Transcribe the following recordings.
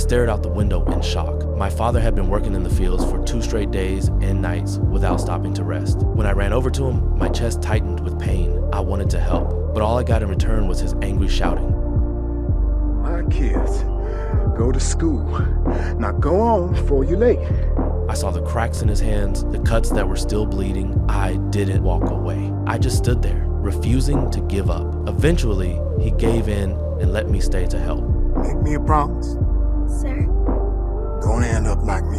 stared out the window in shock. My father had been working in the fields for 2 straight days and nights without stopping to rest. When I ran over to him, my chest tightened with pain. I wanted to help, but all I got in return was his angry shouting. My kids, go to school. Now go on before you're late. I saw the cracks in his hands, the cuts that were still bleeding. I didn't walk away. I just stood there, refusing to give up. Eventually, he gave in and let me stay to help. Make me a promise. Sir? Don't end up like me.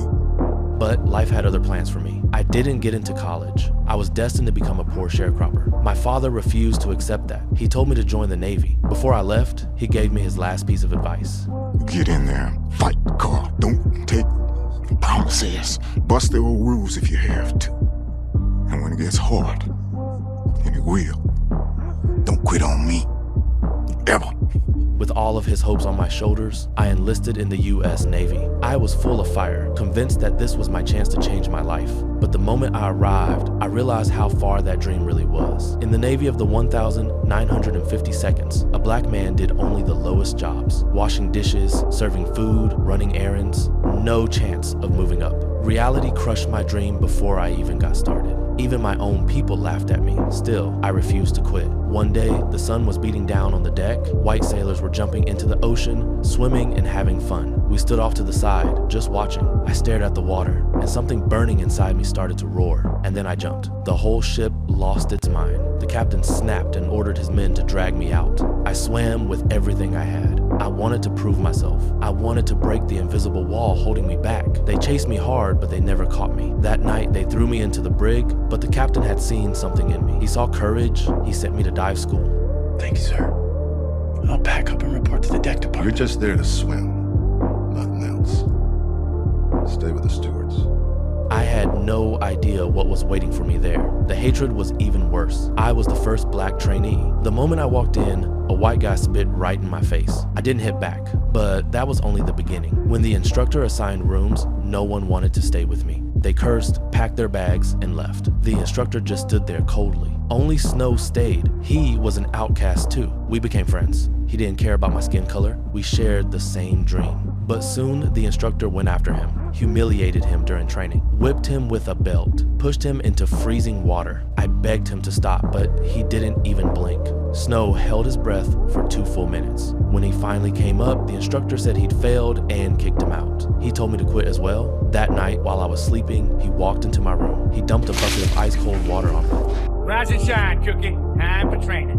But life had other plans for me. I didn't get into college. I was destined to become a poor sharecropper. My father refused to accept that. He told me to join the Navy. Before I left, he gave me his last piece of advice. Get in there and fight, Carl. Don't take promises. Bust the old rules if you have to. And when it gets hard, and it will, don't quit on me. Ever. With all of his hopes on my shoulders, I enlisted in the U.S. Navy. I was full of fire, convinced that this was my chance to change my life. But the moment I arrived, I realized how far that dream really was. In the Navy of the 1,950 seconds, a black man did only the lowest jobs: washing dishes, serving food, running errands. No chance of moving up. Reality crushed my dream before I even got started. Even my own people laughed at me. Still, I refused to quit. One day, the sun was beating down on the deck. White sailors were jumping into the ocean, swimming and having fun. We stood off to the side, just watching. I stared at the water, and something burning inside me started to roar. And then I jumped. The whole ship lost its mind. The captain snapped and ordered his men to drag me out. I swam with everything I had. I wanted to prove myself. I wanted to break the invisible wall holding me back. They chased me hard, but they never caught me. That night, they threw me into the brig, but the captain had seen something in me. He saw courage. He sent me to dive school. Thank you, sir. I'll pack up and report to the deck department. You're just there to swim, nothing else. Stay with the stewards. I had no idea what was waiting for me there. The hatred was even worse. I was the first black trainee. The moment I walked in, a white guy spit right in my face. I didn't hit back, but that was only the beginning. When the instructor assigned rooms, no one wanted to stay with me. They cursed, packed their bags, and left. The instructor just stood there coldly. Only Snow stayed. He was an outcast too. We became friends. He didn't care about my skin color. We shared the same dream. But soon, the instructor went after him, humiliated him during training, whipped him with a belt, pushed him into freezing water. I begged him to stop, but he didn't even blink. Snow held his breath for 2 full minutes. When he finally came up, the instructor said he'd failed and kicked him out. He told me to quit as well. That night, while I was sleeping, he walked into my room. He dumped a bucket of ice-cold water on me. Rise and shine, Cookie. Time for training.